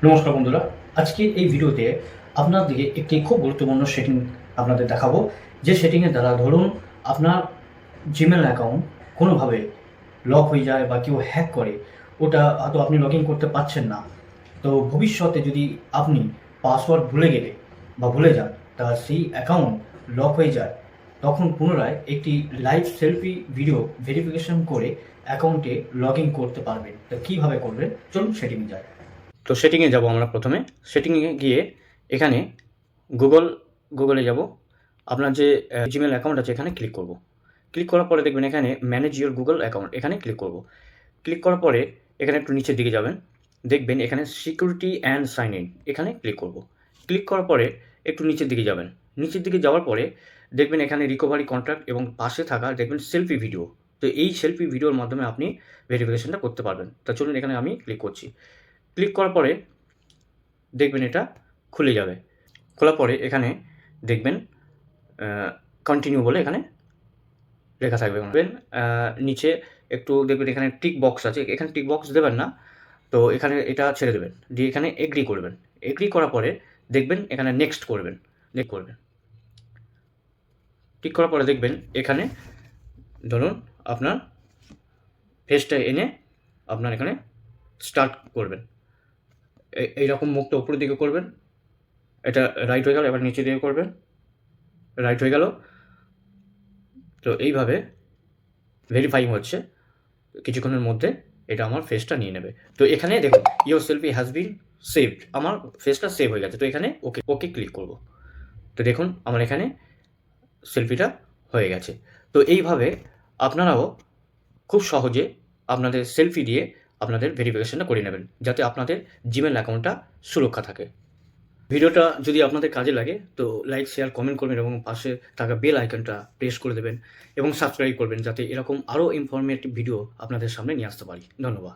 নমস্কার বন্ধুরা, আজকের এই ভিডিওতে আপনাদেরকে একটি খুব গুরুত্বপূর্ণ সেটিং আপনাদের দেখাবো। যে সেটিংয়ের দ্বারা ধরুন আপনার জিমেল অ্যাকাউন্ট কোনোভাবে লক হয়ে যায় বা কেউ হ্যাক করে, ওটা হয়তো আপনি লগ ইন করতে পারছেন না। তো ভবিষ্যতে যদি আপনি পাসওয়ার্ড ভুলে গেলে বা ভুলে যান, তা সেই অ্যাকাউন্ট লক হয়ে যায়, তখন পুনরায় একটি লাইভ সেলফি ভিডিও ভেরিফিকেশন করে অ্যাকাউন্টে লগ ইন করতে পারবেন। তো কীভাবে করবেন, চলুন সেটিংয়ে যায়। তো সেটিংয়ে যাব আমরা। প্রথমে সেটিংয়ে গিয়ে এখানে গুগলে যাব। আপনার যে জিমেল অ্যাকাউন্ট আছে এখানে ক্লিক করব। ক্লিক করার পরে দেখবেন এখানে ম্যানেজ ইউর গুগল অ্যাকাউন্ট, এখানে ক্লিক করব। ক্লিক করার পরে এখানে একটু নিচের দিকে যাবেন, দেখবেন এখানে সিকিউরিটি অ্যান্ড সাইন ইন, এখানে ক্লিক করব। ক্লিক করার পরে একটু নিচের দিকে যাবেন। নিচের দিকে যাওয়ার পরে দেখবেন এখানে রিকভারি কন্ট্রাক্ট এবং পাশে থাকা দেখবেন সেলফি ভিডিও। তো এই সেলফি ভিডিওর মাধ্যমে আপনি ভেরিফিকেশনটা করতে পারবেন। তা চলুন এখানে আমি ক্লিক করছি। ক্লিক করার পরে দেখবেন এটা খুলে যাবে। খোলার পরে এখানে দেখবেন কন্টিনিউ বলে এখানে লেখা থাকবে। দেখবেন নিচে একটু দেখবেন এখানে টিক বক্স আছে, এখানে টিক বক্স দেবেন না, তো এখানে এটা ছেড়ে দেবেন, দিয়ে এখানে এগ্রি করবেন। এগ্রি করার পরে দেখবেন এখানে নেক্সট করবেন। টিক করার পরে দেখবেন এখানে ধরুন আপনার ফেসটা এনে আপনার এখানে স্টার্ট করবেন। এইরকম মুখটা উপরের দিকে করবেন, এটা রাইট হয়ে গেল, এবার নিচে দিকে করবেন, রাইট হয়ে গেল। তো এইভাবে ভেরিফাইং হচ্ছে, কিছুক্ষণের মধ্যে এটা আমার ফেসটা নিয়ে নেবে। তো এখানে দেখুন your selfie has been saved, আমার ফেসটা সেভ হয়ে গেছে। তো এখানে ওকে ওকে ক্লিক করব। তো দেখুন আমার এখানে সেলফিটা হয়ে গেছে। তো এইভাবে আপনারাও খুব সহজে আপনাদের সেলফি দিয়ে আপনাদের ভেরিফিকেশনটা করে নেবেন, যাতে আপনাদের জিমেল অ্যাকাউন্টটা সুরক্ষা থাকে। ভিডিওটা যদি আপনাদের কাজে লাগে তো লাইক, শেয়ার, কমেন্ট করবেন এবং পাশে থাকা বেল আইকনটা প্রেস করে দেবেন এবং সাবস্ক্রাইব করবেন, যাতে এরকম আরও ইনফরমেটিভ ভিডিও আপনাদের সামনে নিয়ে আসতে পারি। ধন্যবাদ।